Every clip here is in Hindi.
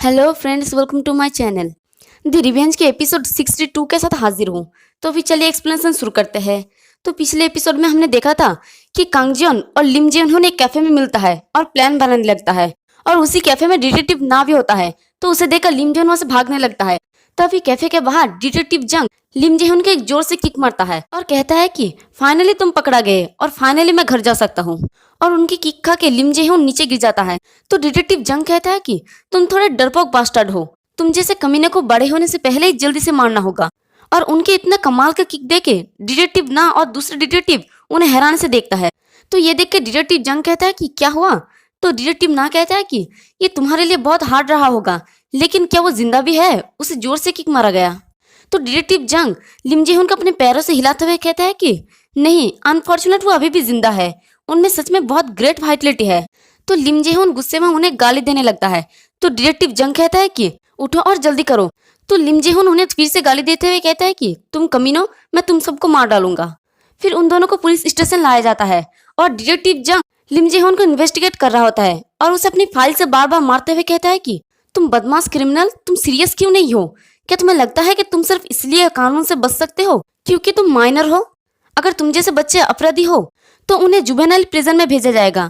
Hello friends, welcome to my channel. The revenge के एपिसोड 62 के साथ हाजिर हूँ। तो फिर चलिए एक्सप्लेनेशन शुरू करते हैं। तो पिछले एपिसोड में हमने देखा था कि कांगजियोन और लिम जियोन एक कैफे में मिलता है और प्लान बनाने लगता है, और उसी कैफे में डिटेक्टिव ना भी होता है। तो उसे देखकर लिम जियोन वहां से भागने लगता है। तभी कैफे के बाहर डिटेक्टिव जंग लिम जियोन के एक जोर से किक मारता है और कहता है कि फाइनली तुम पकड़ा गए और फाइनली मैं घर जा सकता हूँ। और उनकी किक खा के लिम जियोन नीचे गिर जाता है। तो डिटेक्टिव जंग कहता है कि तुम थोड़े डरपोक बास्टर्ड हो, तुम जैसे कमीने को बड़े होने से पहले ही जल्दी से मारना होगा। और उनके इतना कमाल का किक देके डिटेक्टिव ना और दूसरे डिटेक्टिव उन्हें हैरान से देखता है। तो ये देख के डिटेक्टिव जंग कहता है कि क्या हुआ। तो डिटेक्टिव ना कहता है कि ये तुम्हारे लिए बहुत हार्ड रहा होगा, लेकिन क्या वो जिंदा भी है। उसे जोर से किक मारा गया। तो डिटेक्टिव जंग लिम जिहोन को अपने पैरों से हिलाते हुए कहता है कि नहीं, अनफॉर्चुनेट वो अभी भी जिंदा है, उनमें सच में बहुत ग्रेट वाइटलिटी है। तो लिम जिहोन गुस्से में उन्हें गाली देने लगता है। तो डिटेक्टिव जंग कहता है कि उठो और जल्दी करो। तो लिम जिहोन उन्हें फिर से गाली देते हुए कहता है कि तुम कमीनो, मैं तुम सबको मार डालूंगा। फिर उन दोनों को पुलिस स्टेशन लाया जाता है और डिटेक्टिव जंग लिम जिहोन को इन्वेस्टिगेट कर रहा होता है और उसे अपनी फाइल से बार बार मारते हुए कहता है कि तुम बदमाश क्रिमिनल, तुम सीरियस क्यों नहीं हो? क्या तुम्हें लगता है कि तुम सिर्फ इसलिए कानून से बच सकते हो क्योंकि तुम माइनर हो? अगर तुम जैसे बच्चे अपराधी हो तो उन्हें जुवेनाइल प्रिजन में भेजा जाएगा।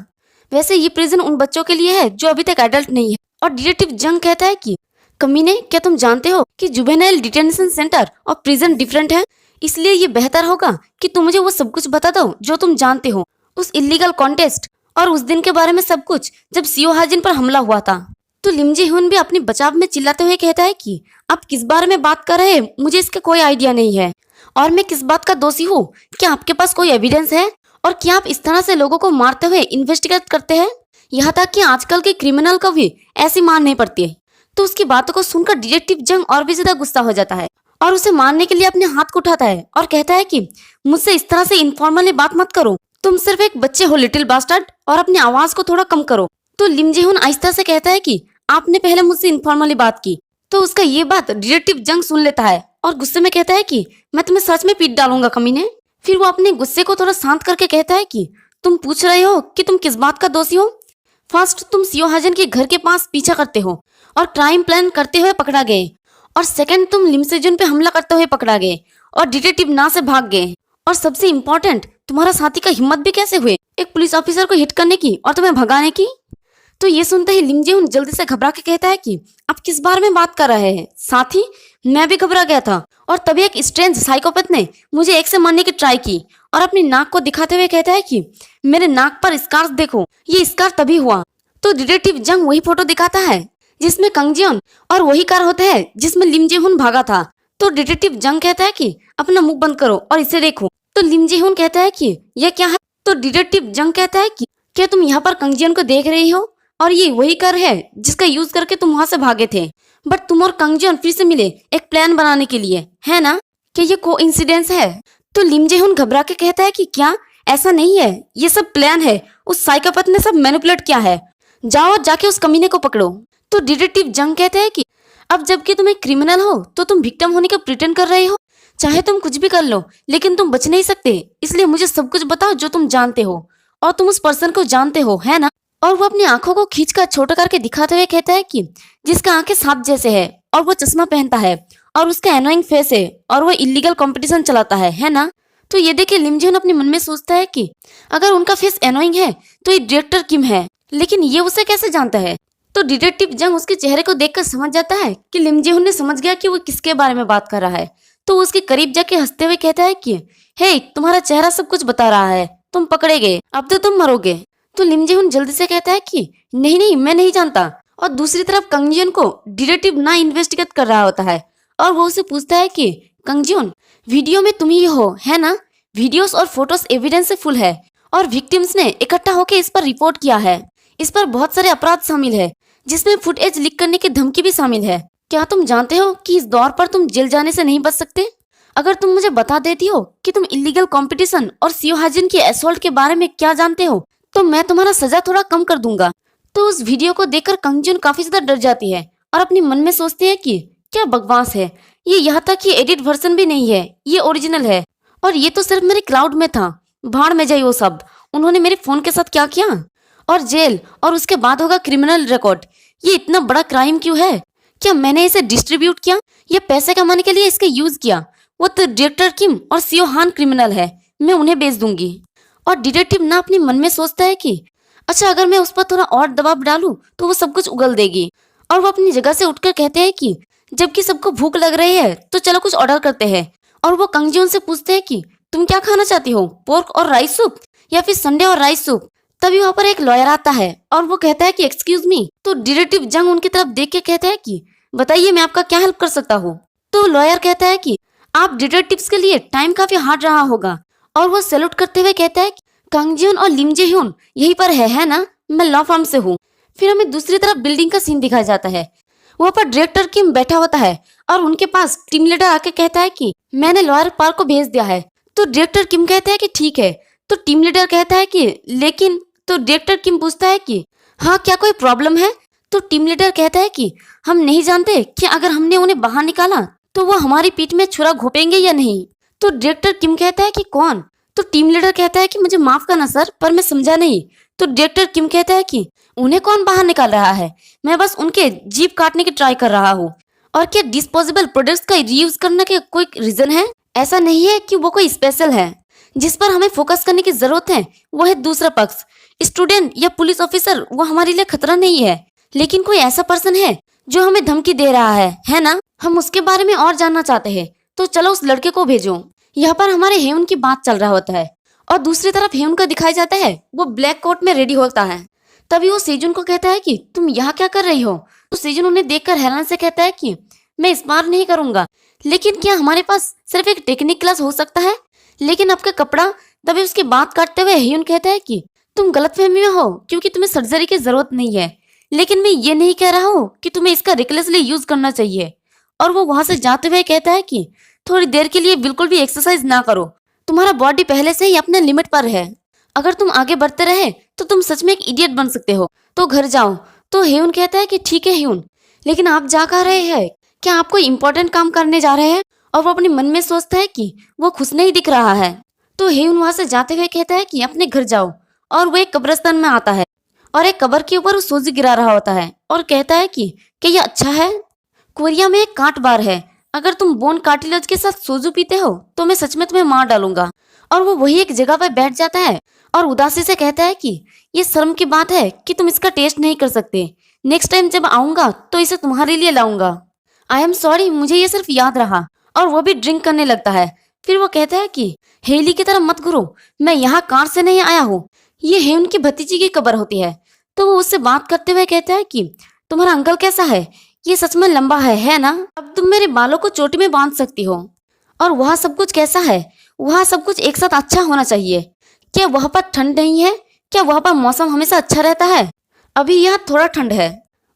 वैसे ये प्रिजन उन बच्चों के लिए है जो अभी तक एडल्ट नहीं है। और डिटेक्टिव जंग कहता है कि कमीने, क्या तुम जानते हो कि जुवेनाइल डिटेंशन सेंटर और प्रिजन डिफरेंट है? इसलिए ये बेहतर होगा कि तुम मुझे वो सब कुछ बता दो जो तुम जानते हो, उस इलीगल कॉन्टेस्ट और उस दिन के बारे में सब कुछ जब सियो हाजिन पर हमला हुआ था। तो लिम जिहोन भी अपने बचाव में चिल्लाते हुए कहता है कि आप किस बारे में बात कर रहे हैं, मुझे इसका कोई आइडिया नहीं है और मैं किस बात का दोषी हूँ। क्या आपके पास कोई एविडेंस है? और क्या आप इस तरह से लोगों को मारते हुए इन्वेस्टिगेट करते हैं? यहाँ तक कि आजकल के क्रिमिनल को भी ऐसी मार नहीं पड़ती है। तो उसकी बातों को सुनकर डिटेक्टिव जंग और भी ज्यादा गुस्सा हो जाता है और उसे मारने के लिए अपने हाथ को उठाता है और कहता है कि मुझसे इस तरह से इनफॉर्मली बात मत करो, तुम सिर्फ एक बच्चे हो लिटिल बास्टर्ड, और अपनी आवाज को थोड़ा कम करो। तो लिम जिहोन आहिस्ता से कहता है कि आपने पहले मुझसे इनफॉर्मली बात की। तो उसका ये बात डिटेक्टिव जंग सुन लेता है और गुस्से में कहता है कि मैं तुम्हें सच में पीट डालूंगा कमीने। फिर वो अपने गुस्से को थोड़ा शांत करके कहता है कि तुम पूछ रहे हो कि तुम किस बात का दोषी हो? फर्स्ट, तुम सियो हाजन के घर के पास पीछा करते हो और क्राइम प्लान करते हुए पकड़ा गए, और सेकंड, तुम लिम सेजुन पे हमला करते हुए पकड़ा गए और डिटेक्टिव ना से भाग गए, और सबसे इम्पोर्टेंट, तुम्हारा साथी का हिम्मत भी कैसे हुए एक पुलिस ऑफिसर को हिट करने की और तुम्हें भगाने की। तो ये सुनते ही लिम जिहोन जल्दी से घबरा के कहता है कि आप किस बारे में बात कर रहे हैं साथी? मैं भी घबरा गया था और तभी एक स्ट्रेंज साइकोपैथ ने मुझे एक से मारने की ट्राई की और अपनी नाक को दिखाते हुए कहता है कि मेरे नाक पर स्कार्स देखो, ये स्कार तभी हुआ। तो डिटेक्टिव जंग वही फोटो दिखाता है जिसमें कांगजियोन और वही कार होता है जिसमें लिम जिहोन भागा था। तो डिटेक्टिव जंग कहता है कि अपना मुंह बंद करो और इसे देखो। तो लिम जिहोन कहता है कि यह क्या है? तो डिटेक्टिव जंग कहता है कि क्या तुम यहाँ पर कांगजियोन को देख रही हो? और ये वही कार है जिसका यूज करके तुम वहां से भागे थे, बट तुम और कांगजियोन फिर से मिले एक प्लान बनाने के लिए, है ना? क्या ये कोइंसिडेंस है? तो लिम जिहोन घबरा के कहता है कि क्या ऐसा नहीं है, ये सब प्लान है, उस साइकोपैथ ने सब मैनिपुलेट किया है, जाओ जाके उस कमीने को पकड़ो। तो डिटेक्टिव जंग कहते हैं कि अब जबकि तुम एक क्रिमिनल हो तो तुम विक्टिम होने का प्रिटेंड कर रहे हो, चाहे तुम कुछ भी कर लो लेकिन तुम बच नहीं सकते, इसलिए मुझे सब कुछ बताओ जो तुम जानते हो, और तुम उस पर्सन को जानते हो, है ना? और वो अपनी आंखों को खींचकर छोटा करके दिखाते हुए कहता है कि जिसका आंखें सांप जैसे है और वो चश्मा पहनता है और उसका एनोइंग फेस है और वो इलीगल कंपटीशन चलाता है ना? तो ये देखे लिम जिहोन अपने मन में सोचता है कि अगर उनका फेस एनोइंग है तो ये डायरेक्टर किम है, लेकिन ये उसे कैसे जानता है? तो डिटेक्टिव जंग उसके चेहरे को देखकर समझ जाता है कि लिम जिहोन ने समझ गया कि वो किसके बारे में बात कर रहा है। तो वो उसके करीब जाके हंसते हुए कहता है कि हे, तुम्हारा चेहरा सब कुछ बता रहा है, तुम पकड़े गए, अब तो तुम मरोगे। तो लिम जिहोन जल्दी से कहता है कि नहीं नहीं, मैं नहीं जानता। और दूसरी तरफ कांगजियोन को डिटेक्टिव ना इन्वेस्टिगेट कर रहा होता है और वो उसे पूछता है कि कांगजियोन, वीडियो में तुम ही हो, है ना? वीडियोस और फोटोस एविडेंस से फुल है और विक्टिम्स ने इकट्ठा होकर इस पर रिपोर्ट किया है। इस पर बहुत सारे अपराध शामिल है जिसमें फुटेज लीक करने की धमकी भी शामिल है। क्या तुम जानते हो कि इस दौर पर तुम जेल जाने से नहीं बच सकते? अगर तुम मुझे बता देती हो कि तुम इलीगल कंपटीशन और सियो हाजिन के असॉल्ट के बारे में क्या जानते हो तो मैं तुम्हारा सजा थोड़ा कम कर दूंगा। तो उस वीडियो को देखकर कांगजियोन काफी ज्यादा डर जाती है और अपने मन में सोचती है कि क्या बकवास है ये, यहाँ तक कि एडिट वर्जन भी नहीं है, ये ओरिजिनल है और ये तो सिर्फ मेरे क्लाउड में था। भाड़ में जाए वो सब, उन्होंने मेरे फोन के साथ क्या किया? और जेल और उसके बाद होगा क्रिमिनल रिकॉर्ड, ये इतना बड़ा क्राइम क्यों है? क्या मैंने इसे डिस्ट्रीब्यूट किया या पैसे कमाने के लिए इसका यूज किया? वो तो डायरेक्टर किम और सीओ हान क्रिमिनल है, मैं उन्हें बेच दूंगी। और डिटेक्टिव ना अपने मन में सोचता है कि अच्छा, अगर मैं उस पर थोड़ा और दबाव डालूं तो वो सब कुछ उगल देगी। और वो अपनी जगह से उठकर कहते हैं कि जबकि सबको भूख लग रही है तो चलो कुछ ऑर्डर करते हैं। और वो कंगजियोन से पूछते हैं कि तुम क्या खाना चाहती हो, पोर्क और राइस सूप या फिर संडे और राइस सूप? तभी वहाँ पर एक लॉयर आता है और वो कहता है कि एक्सक्यूज मी। तो डिटेक्टिव जंग उनकी तरफ देख के कहता है कि बताइए मैं आपका क्या हेल्प कर सकता हूँ। तो लॉयर कहता है कि आप डिटेक्टिव्स के लिए टाइम काफी हार्ड रहा होगा। और वो सैल्यूट करते हुए कहता है कि कंगजियोन और लिम जे ह्यून यहीं पर है ना? मैं लॉ फर्म से हूँ। फिर हमें दूसरी तरफ बिल्डिंग का सीन दिखाया जाता है। वहाँ पर डायरेक्टर किम बैठा होता है और उनके पास टीम लीडर आके कहता है कि मैंने लॉयर पार्क को भेज दिया है। तो डायरेक्टर किम कहता है कि ठीक है। तो टीम लीडर कहता है कि लेकिन, तो डायरेक्टर किम पूछता है कि हाँ क्या कोई प्रॉब्लम है? तो टीम लीडर कहता है कि हम नहीं जानते कि अगर हमने उन्हें बाहर निकाला तो वो हमारी पीठ में छुरा घोंपेंगे या नहीं। तो डायरेक्टर किम कहता है कि कौन? तो टीम लीडर कहता है कि मुझे माफ करना सर, पर मैं समझा नहीं। तो डायरेक्टर किम कहता है कि उन्हें कौन बाहर निकाल रहा है? मैं बस उनके जीभ काटने की ट्राई कर रहा हूँ। और क्या डिस्पोजेबल प्रोडक्ट्स का रीयूज करने के कोई रीजन है? ऐसा नहीं है कि वो कोई स्पेशल है। जिस पर हमें फोकस करने की जरूरत है वो है दूसरा पक्ष। स्टूडेंट या पुलिस ऑफिसर वो हमारे लिए खतरा नहीं है, लेकिन कोई ऐसा पर्सन है जो हमें धमकी दे रहा है ना? हम उसके बारे में और जानना चाहते हैं, तो चलो उस लड़के को भेजो। यहाँ पर हमारे हेवन की बात चल रहा होता है और दूसरी तरफ हेवन का दिखाया जाता है, वो ब्लैक कोट में रेडी होता है। तभी वो सेजुन को कहता है कि तुम यहाँ क्या कर रही हो? तो सेजुन उन्हें देखकर हैरान से कहता है कि मैं इस बार नहीं करूंगा, लेकिन क्या हमारे पास सिर्फ एक टेक्निक क्लास हो सकता है? लेकिन आपका कपड़ा। तभी उसकी बात काटते हुए हेवन कहता है कि तुम गलतफहमी में हो, क्योंकि तुम्हें सर्जरी की जरूरत नहीं है, लेकिन मैं ये नहीं कह रहा हूँ कि तुम्हें इसका रिकलेसली यूज करना चाहिए। और वो वहां से जाते हुए कहता है कि थोड़ी देर के लिए बिल्कुल भी एक्सरसाइज ना करो, तुम्हारा बॉडी पहले से ही अपने लिमिट पर है। अगर तुम आगे बढ़ते रहे तो तुम सच में एक इडियट बन सकते हो, तो घर जाओ। तो हेवन कहता है कि ठीक है हेवन, लेकिन आप जा कहाँ रहे हैं? क्या आप कोई इंपॉर्टेंट काम करने जा रहे हैं? और वो अपने मन में सोचता है कि वो खुश नहीं दिख रहा है। तो हेवन वहां से जाते हुए कहता है कि अपने घर जाओ। और वो एक कब्रिस्तान में आता है और एक कब्र के ऊपर सोजी गिरा रहा होता है और कहता है कि क्या ये अच्छा है? कोरिया में एक कांट बार है, अगर तुम बोन कार्टिलेज के साथ सोजू पीते हो तो मैं सच में तुम्हें मार डालूंगा। और वो वही एक जगह पर बैठ जाता है और उदासी से कहता है कि ये शर्म की बात है कि तुम इसका टेस्ट नहीं कर सकते। नेक्स्ट टाइम जब आऊंगा तो इसे तुम्हारे लिए लाऊंगा। आई एम सॉरी, मुझे ये सिर्फ याद रहा। और वो भी ड्रिंक करने लगता है। फिर वो कहता है कि हेली की तरह मत घुरो, मैं यहाँ कार से नहीं आया हूँ, ये है उनकी भतीजी की कब्र होती है। तो वो उससे बात करते हुए कहता है कि तुम्हारा अंकल कैसा है? ये सच में लंबा है ना? अब तुम मेरे बालों को चोटी में बांध सकती हो। और वहाँ सब कुछ कैसा है? वहाँ सब कुछ एक साथ अच्छा होना चाहिए। क्या वहाँ पर ठंड नहीं है? क्या वहाँ पर मौसम हमेशा अच्छा रहता है? अभी यहाँ थोड़ा ठंड है।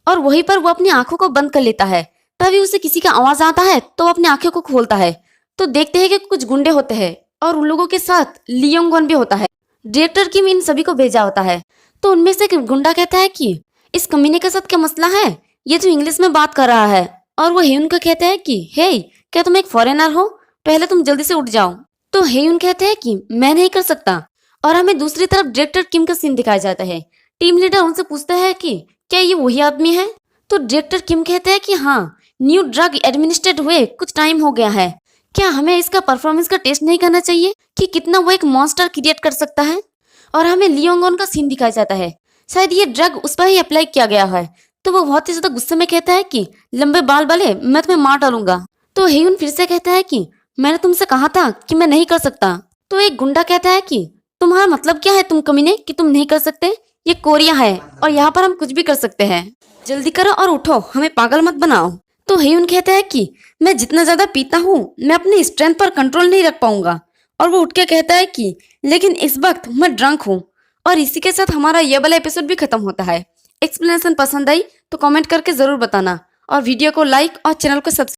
और वहीं पर वो अपनी आंखों को बंद कर लेता है। तभी उसे किसी का आवाज आता है तो वो अपनी आंखों को खोलता है तो देखते हैं कि कुछ गुंडे होते हैं और उन लोगों के साथ लियोंगन भी होता है। डायरेक्टर किम इन सभी को भेजा होता है। तो उनमें से एक गुंडा कहता है कि इस कमीने के साथ क्या मसला है? ये तो इंग्लिश में बात कर रहा है। और वो हेयुन को कहता है कि हे, क्या तुम एक फॉरेनर हो? पहले तुम जल्दी से उठ जाओ। तो हेयुन कहते हैं कि मैं नहीं कर सकता। और हमें दूसरी तरफ डायरेक्टर किम का सीन दिखाया जाता है। टीम लीडर उनसे पूछता है कि क्या ये वही आदमी है? तो डायरेक्टर किम कहते हैं कि हाँ, न्यू ड्रग एडमिनिस्ट्रेट हुए कुछ टाइम हो गया है। क्या हमें इसका परफॉर्मेंस का टेस्ट नहीं करना चाहिए कि कितना वो एक मॉन्स्टर क्रिएट कर सकता है? और हमें लियोंगन का सीन दिखाया जाता है। शायद ये ड्रग उस पर ही अप्लाई किया गया है। तो वो बहुत ही ज्यादा गुस्से में कहता है कि लंबे बाल वाले, मैं तुम्हें मार डालूंगा। तो हेयुन फिर से कहता है कि मैंने तुमसे कहा था कि मैं नहीं कर सकता। तो एक गुंडा कहता है कि तुम्हारा मतलब क्या है तुम कमीने, कि तुम नहीं कर सकते? ये कोरिया है और यहाँ पर हम कुछ भी कर सकते हैं। जल्दी करो और उठो, हमें पागल मत बनाओ। तो हेयुन कहता है कि मैं जितना ज्यादा पीता हूँ मैं अपनी स्ट्रेंथ पर कंट्रोल नहीं रख पाऊंगा। और वो उठ के कहता है कि लेकिन इस वक्त मैं ड्रंक हूँ। और इसी के साथ हमारा ये वाला एपिसोड भी खत्म होता है। एक्सप्लेनेशन पसंद आई तो कमेंट करके जरूर बताना और वीडियो को लाइक और चैनल को सब्सक्राइब